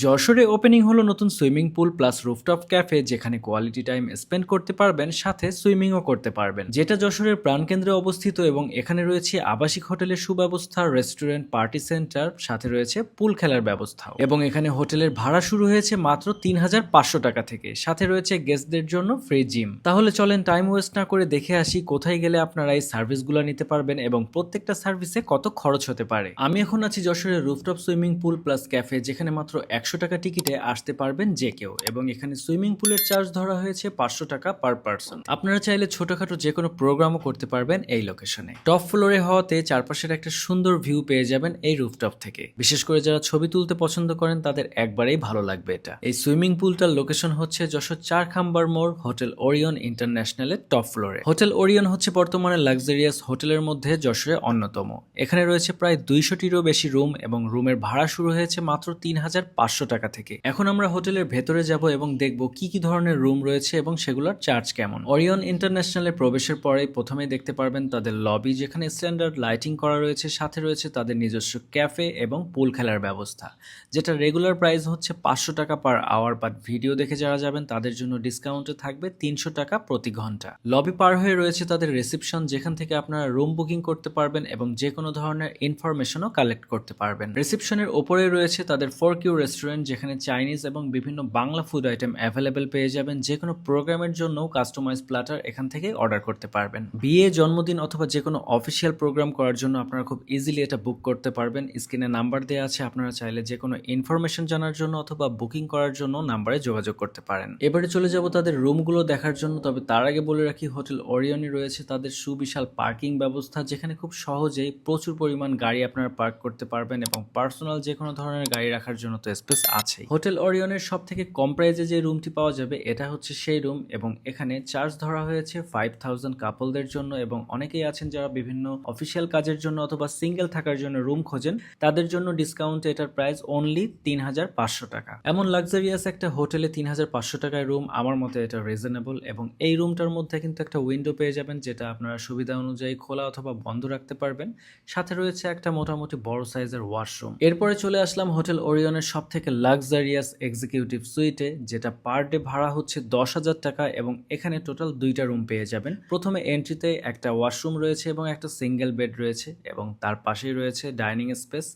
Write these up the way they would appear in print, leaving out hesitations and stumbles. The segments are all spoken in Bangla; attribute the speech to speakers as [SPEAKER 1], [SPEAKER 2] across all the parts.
[SPEAKER 1] যশোরে ওপেনিং হলো নতুন swimming pool plus rooftop cafe, যেখানে কোয়ালিটি টাইম স্পেন্ড করতে পারবেন, সাথে সুইমিংও করতে পারবেন। যেটা যশোরের প্রাণকেন্দ্রে অবস্থিত এবং এখানে রয়েছে আবাসিক হোটেলের সুব্যবস্থা, রেস্টুরেন্ট, পার্টি সেন্টার, সাথে রয়েছে পুল খেলার ব্যবস্থাও। এবং এখানে হোটেলের ভাড়া শুরু হয়েছে মাত্র ৩,৫০০ টাকা থেকে, সাথে রয়েছে গেস্টদের জন্য ফ্রি জিম। তাহলে চলেন টাইম ওয়েস্ট না করে দেখে আসি কোথায় গেলে আপনারা এই সার্ভিসগুলো নিতে পারবেন এবং প্রত্যেকটা সার্ভিসে কত খরচ হতে পারে। আমি এখন আছি যশোরের rooftop swimming pool plus cafe, যেখানে মাত্র ১০০ টাকা টিকিটে আসতে পারবেন যে কেউ, এবং এখানে সুইমিং পুলের চার্জ ধরা হয়েছে ৫০০ টাকা পার পারসন। আপনারা চাইলে ছোটখাটো যে কোনো প্রোগ্রামও করতে পারবেন এই লোকেশনে। টপ ফ্লোরে হওয়াতে চারপাশের একটা সুন্দর ভিউ পেয়ে যাবেন এই রুফটপ থেকে। বিশেষ করে যারা ছবি তুলতে পছন্দ করেন তাদের একবারেই ভালো লাগবে এটা। এই সুইমিং পুলটার লোকেশন হচ্ছে যশোর ৪ খাম্বার মোড় হোটেল ওরিয়ন ইন্টারন্যাশনালের টপ ফ্লোরে। হোটেল ওরিয়ন হচ্ছে বর্তমানে লাক্সারিয়াস হোটেলের মধ্যে যশোরে অন্যতম। এখানে রয়েছে প্রায় ২০০টিরও বেশি রুম এবং রুমের ভাড়া শুরু হয়েছে মাত্র ৩,৫০০ টাকা থেকে। এখন আমরা হোটেলের ভেতরে যাব এবং দেখব কি কি ধরনের রুম রয়েছে এবং সেগুলোর চার্জ কেমন। ওরিয়ন ইন্টারন্যাশনালে প্রবেশের পরেই প্রথমেই দেখতে পারবেন তাদের লবি, যেখানে স্ট্যান্ডার্ড লাইটিং করা রয়েছে, সাথে রয়েছে তাদের নিজস্ব ক্যাফে এবং পুল খেলার ব্যবস্থা, যেটা রেগুলার প্রাইস হচ্ছে ৫০০ টাকা পার আওয়ার, বাট ভিডিও দেখে যারা যাবেন তাদের জন্য ডিসকাউন্টে থাকবে ৩০০ টাকা প্রতি ঘন্টা। লবি পার হয়ে রয়েছে তাদের রিসেপশন, যেখান থেকে আপনারা রুম বুকিং করতে পারবেন এবং যে কোনো ধরনের ইনফরমেশনও কালেক্ট করতে পারবেন। রিসেপশনের ওপরে রয়েছে তাদের 4Q রেস্টুরেন্ট, যেখানে চাইনিজ এবং বিভিন্ন বাংলা ফুড আইটেম অ্যাভেলেবেল পেয়ে যাবেন। যে কোনো প্রোগ্রামের জন্য কাস্টমাইজ প্ল্যাটার এখান থেকে অর্ডার করতে পারবেন। বিয়ে, জন্মদিন অথবা যে কোনো অফিসিয়াল প্রোগ্রাম করার জন্য আপনারা খুব ইজিলি এটা বুক করতে পারবেন। স্ক্রিনে নাম্বার দেওয়া আছে, আপনারা চাইলে যে কোনো ইনফরমেশন জানার জন্য অথবা বুকিং করার জন্য নাম্বারে যোগাযোগ করতে পারেন। এবারে চলে যাব তাদের রুমগুলো দেখার জন্য, তবে তার আগে বলে রাখি হোটেল ওরিয়নে রয়েছে তাদের সুবিশাল পার্কিং ব্যবস্থা, যেখানে খুব সহজেই প্রচুর পরিমাণ গাড়ি আপনারা পার্ক করতে পারবেন এবং পার্সোনাল যে কোনো ধরনের গাড়ি রাখার জন্য তো স্পেস আছে। হোটেল ওরিয়নের সব থেকে কম প্রাইজে যে রুমটি পাওয়া যাবে এটা হচ্ছে সেই রুম, এবং এখানে চার্জ ধরা হয়েছে ৫,০০০ কাপলদের জন্য, এবং অনেকেই আছেন যারা বিভিন্ন অফিসিয়াল কাজের জন্য অথবা সিঙ্গেল থাকার জন্য রুম খোঁজেন, তাদের জন্য ডিসকাউন্টে এটার প্রাইস অনলি ৩,৫০০ টাকা। এমন লাক্সারিয়াস একটা হোটেলে ৩,৫০০ টাকায় রুম, আমার মতে এটা রিজনেবল। এবং এই রুমটার মধ্যে কিন্তু একটা উইন্ডো পেয়ে যাবেন, যেটা আপনারা সুবিধা অনুযায়ী খোলা অথবা বন্ধ রাখতে পারবেন। সাথে রয়েছে একটা মোটামুটি বড় সাইজের ওয়াশরুম। এরপরে চলে আসলাম হোটেল ওরিয়নের সব থেকে লাক্সারিয়াস এক্সিকিউটিভ সুইটে, যেটা পার ডে ভাড়া হচ্ছে ১০,০০০ টাকা, এবং এখানে টোটাল ২টা রুম পেয়ে যাবেন। প্রথমে এন্ট্রিতে একটা ওয়াশরুম রয়েছে এবং একটা সিঙ্গেল বেড রয়েছে, এবং তার পাশেই রয়েছে ডাইনিং স্পেস,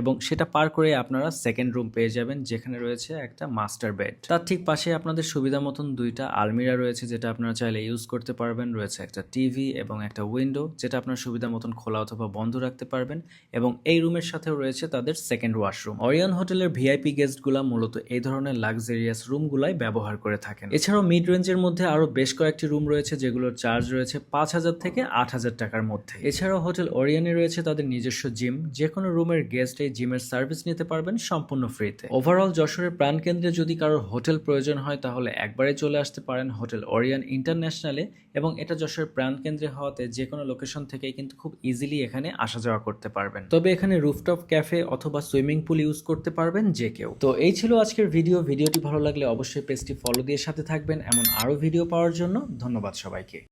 [SPEAKER 1] এবং সেটা পার করে আপনারা সেকেন্ড রুম পেয়ে যাবেন, যেখানে রয়েছে একটা মাস্টার বেড। তার ঠিক পাশে আপনাদের সুবিধা মতন 2টা আলমিরা রয়েছে, যেটা আপনারা চাইলে ইউজ করতে পারবেন। রয়েছে একটা টিভি এবং একটা উইন্ডো, যেটা আপনার সুবিধা মতন খোলা অথবা বন্ধ রাখতে পারবেন। এবং এই রুমের সাথেও রয়েছে তাদের সেকেন্ড ওয়াশরুম। ওরিয়ন হোটেলের ভিআইপি গেস্টগুলা মূলত এই ধরনের লাক্সারিয়াস রুমগুলাই ব্যবহার করে থাকেন। এছাড়াও মিড রেঞ্জের মধ্যে আরো বেশ কয়েকটি রুম রয়েছে, যেগুলোর চার্জ রয়েছে ৫,০০০ থেকে ৮,০০০ টাকার মধ্যে। এছাড়াও হোটেল ওরিয়নে রয়েছে তাদের নিজস্ব জিম, যে কোনো রুমের গেস্ট এই জিমের সার্ভিস নিতে পারবেন সম্পূর্ণ ফ্রিতে। ওভারঅল যশোরের প্রাণকেন্দ্রে যদি কারোর হোটেল প্রয়োজন হয় তাহলে একবারে চলে আসতে পারেন হোটেল ওরিয়ন ইন্টারন্যাশনালে, এবং এটা যশোরের প্রাণকেন্দ্রে হওয়াতে যে কোনো লোকেশন থেকেই কিন্তু খুব ইজিলি এখানে আসা যাওয়া করতে পারবেন। তবে এখানে রুফটপ ক্যাফে অথবা সুইমিং পুল ইউজ করতে পারবেন যে কেউ। তো এই ছিল আজকের ভিডিওটি ভালো লাগলে অবশ্যই পেজটি ফলো দিয়ে সাথে থাকবেন এমন আরো ভিডিও পাওয়ার জন্য। ধন্যবাদ সবাইকে।